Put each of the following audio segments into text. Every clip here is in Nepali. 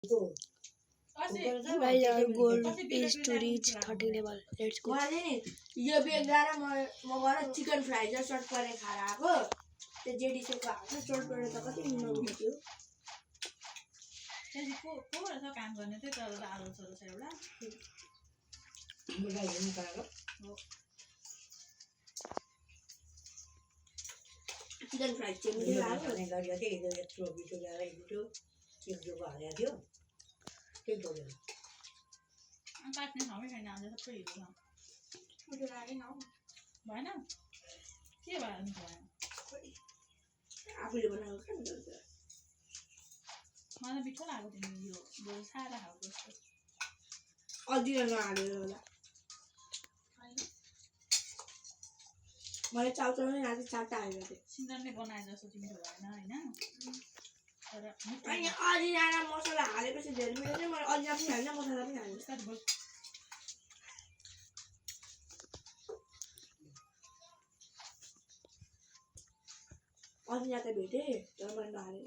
Guys, our goal is to reach 30 level. Let's go. यो बेगरा म गएर चिकन फ्राई र चट परे खाएर आएको त्यो जेडीसीको हाल्छ चट परे त कति मिठो हुन्थ्यो त्यसको कोबाट छ काम गर्ने त्यो त आलु छ एउटा मलाई हेर्नु पाएको चिकन फ्राई चाहिँ मिठो लाग्यो भने गरी चाहिँ यत्रो बिटो ल्याएर बिटो एक जोको हालेको थियो त्यही बोल्यो अनि काट्ने ठाउँमै छैन आज सबै हिरो छ मिठो लागेन हौ भएन के भयो नि भएन आफूले बनाएको खानु पर्छ मलाई बिठो लाग्यो तिमी यो बोल सारा खाएको जस्तो अजिना नहालेर होला मैले चाउचाउ नै आज चारवटा हालेको थिएँ सिन्जनले बनाए जस्तो तिमी भएन होइन तर अनि अजिना र मसला हालेपछि धेरै मिठो चाहिँ मैले अजिना पनि हाल्न मसला पनि हाल्नु बिस्तारै बोल अजिना त भेटेँ तर मैले नहालेँ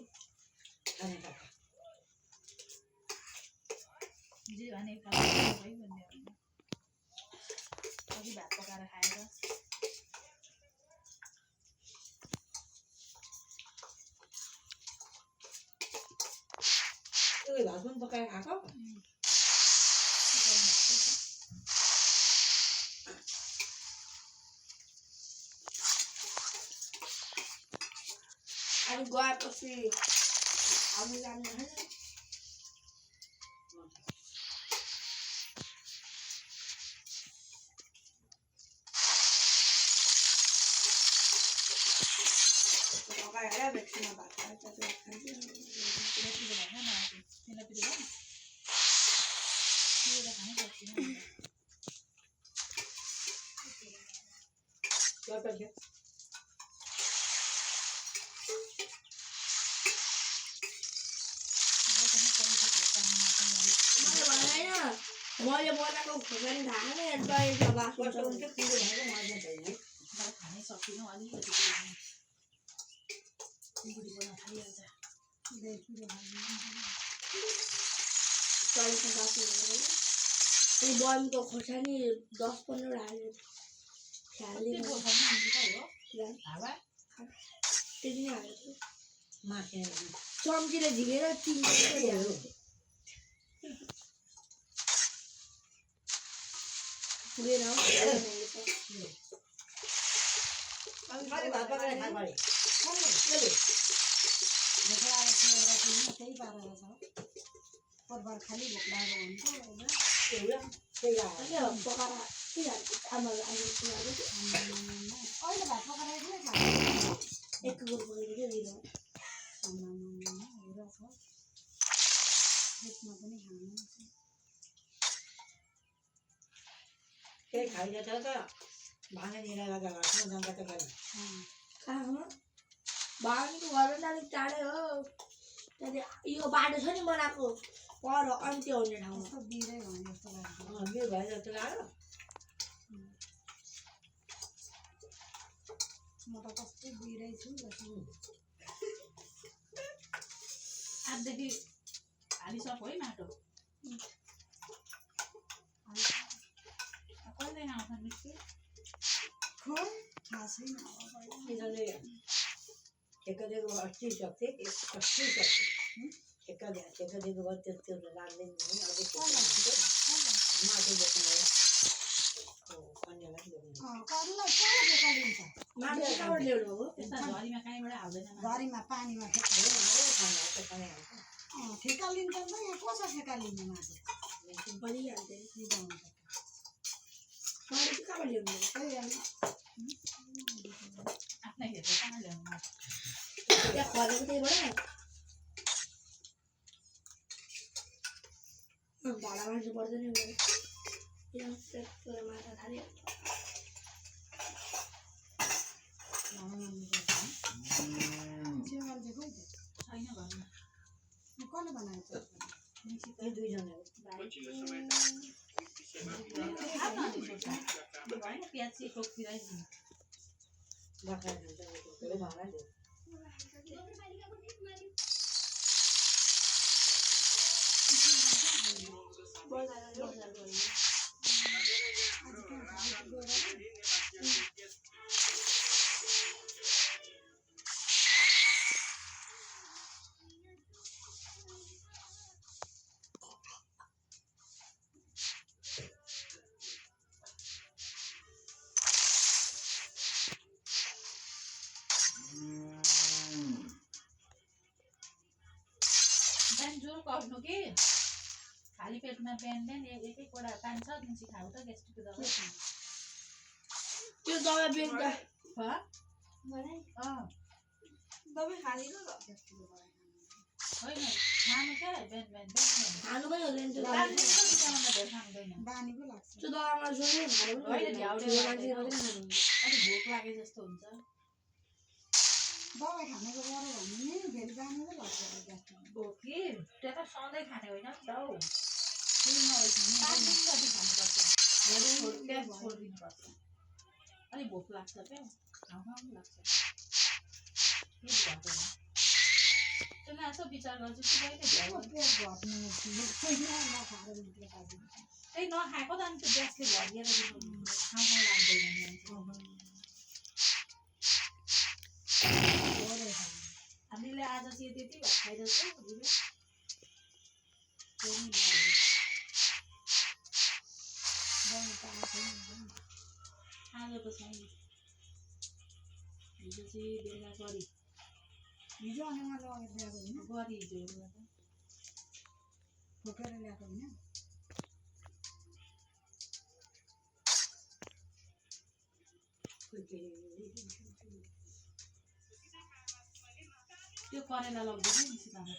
जे भने भइबन्ने अघि भात पकाएर खाएर त्यो भात पनि पकाएर खाएको अनि गएपछि हामी जाने होइन पकाएर भेक्सिनमा भात खान्छ मैले बनाएको खोर्सानी ढाक्ने दहीको बास हुन्छ खानै सकिनँ अलिकति सिलगढी बना खाइहाल्छ दहीको बास अनि बयमको खोर्सानी 10-15 हालेको त्यति नै हालेको चम्चीले झिकेर 3 पुगेन त्यही पारेर छ परबार खालि भोक लागेको हुन्छ पकाएर आमाले अहिले भात पकाएर किन खान्छ एक कुकुर पकाएर के दिनु हेर छ त्यसमा पनि खानु त्यही खाइरहेको छ त भाँगे निराला घरमा जाँदा त गएर भागीको घरबाट अलिक टाढै हो त्यहाँदेखि यो बाटो छ नि बनाएको पर अन्त्य हुने ठाउँमा बिरै भने जस्तो लाग्छ बिर भए जस्तो लाग्यो म त कस्तो बिरै छु आजदेखि हालिसक्यो है माटो कहिले आउँछ निस्क्यो खोइ थाहा छैन यिनीहरूले ठेक्का दिएको 80 सक्थे 80 सक्थे ठेक्का दिएको भयो त्यो लाग्दैन नि अझै माटो बोक्नु कन्यालाई झरीमा पानीमा ठेक्का लिन्छ नि यहाँ कसो ठेक्का लिने माटो आफ्नै हेरेर कहाँ ल्याउनु त्यहाँ खरेको त्यहीबाट भाडा मान्छे पर्दैन माछा थाल्यो छैन घरमा कसले बनाएको दुईजना भएन प्याज चाहिँ ठोकिदिइराख्नु बजार गयो। बिहान जोर गर्नु कि खाली पेटमा बिहान एक एकवटा 5-6 दिन खाऊ त ग्यास्ट्रिकको दबाई त्यो दबाई बेच्दा दबाई खाँदिन त होइन खानु क्या बिहान खानु पनि हुँदैन त्यो बिहान धेरै खाँदैन बानी पो लाग्छ। त्यो दबाईमा जोड्यो खानु पनि होइन भ्याउरे मान्छे मात्रै खानु अलिक भोक लागे जस्तो हुन्छ दबाई खानेको गऱ्यो भने नि फेरि बानी पो लाग्छ ग्यास्ट्रिक। भोक कि त्यो त सधैँ खाने होइन नि त हौ 5 दिन जति खानुपर्छ धेरै छोडिदिनुपर्छ अलिक भोक लाग्छ क्या खाउँ लाग्छ के भएको त्यसलाई यसो विचार गर्छु कि कहिले भ्याउ त्यही नखाएको त अनि त्यो ग्यासले भरिएर खाउँ लाग्दैन हामीले आज चाहिँ त्यति खाइरहेको आज त छैन हिजो चाहिँ बेलुका गरी हिजो अनि मैले लगेर ल्याएको होइन, गरी हिजो ठोकेर ल्याएको होइन। त्यो करेला लग्दै थियो नि सीतामा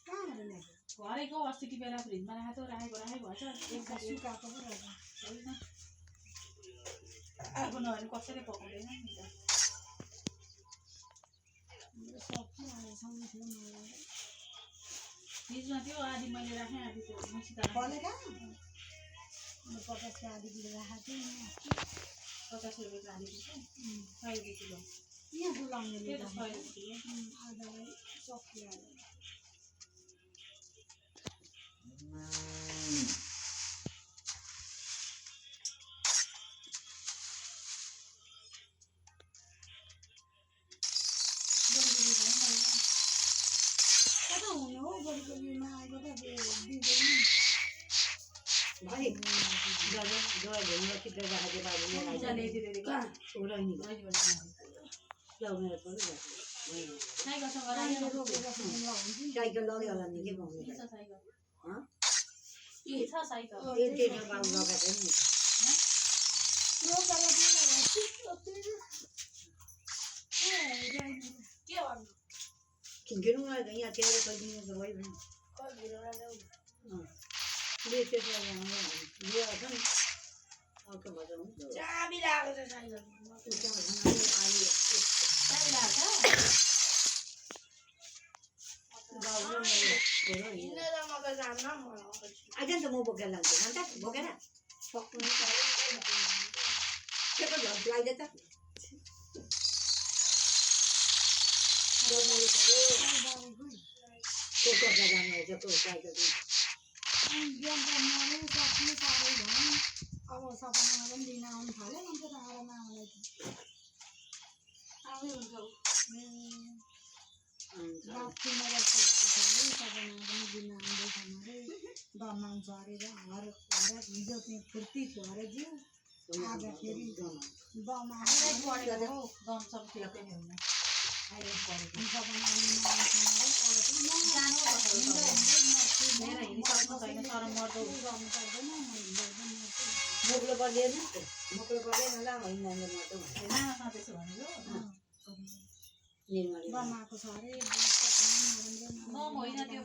कहाँबाट ल्याएको? घरेको अस्ति टिपेर फ्रिजमा राखेको भएछ एक सुकाएको पो रहेछ। होइन आगो नभए कसैले पकाउँदैन नि त सब्जी आएसँगै थियो मलाई। फ्रिजमा थियो आधी मैले राखेँ आधी त्यो मसित फलेका 50 आधी किलो राखेको थिएँ नि। 50 रुपियाँको आधी किलो 100 रुपियाँ किलो यहाँ बोलाउने त्यो त 100 रुपियाँ आधा सकिहाल्यो। कता हुने हो बडीको बिउमा आएको त दिँदैन। भाइ दबाई घुमेर खिच्दै राखेको साइकलसँग पानीले राखेको रोपेर सुक्नु हुन्छ नि। साइकल लग्यो होला नि के भन्नु के छ साइकल हँ? के छ साइकल त्यसमा बाबु लगाएको नि रोपेर दिएर के भन्नु खिच्नु यहाँ त्यहाँ खोलिदिनु त भयो भने त्यसमा लिएर छ नि अर्को भएर हुन्छ चाबी लागेको छ साइकल हिँडेर म त जान्न आज त म बोकेर लान्छु जान्छ बोकेर सक्नु के को झन् लाग्दै त को कता जानुभएछ को साइकल बिहान गर्नुले सक्नु साह्रै भयो। अब सपनामा पनि दिन आउनु थाल्यो अन्त त आएर आउलाई आउँदै हुन्छ रातिमा जस्तो भएको छ अरे सपनामा पनि दिन आउँदैछ अरे दमाउँछ अरे र हर हिजो चाहिँ फुर्ती थियो अरे जिउ आज फेरि दम आएर हौ दमसम थियो पनि हुन्न अहिले पढेको सपना लिन आउँछ अरे अब पनि जानु हिँड्दै लिएर हिँडिसक्नु छैन तर मर्दो गर्नु पर्दैन म हिँड्दै मर्छु। मोक्लो पर्दैन मोक्लो पर्दैन ल हिँड्नु माटो लामा त्यसो भनेको निर्मल दमाएको छ अरे दम होइन त्यो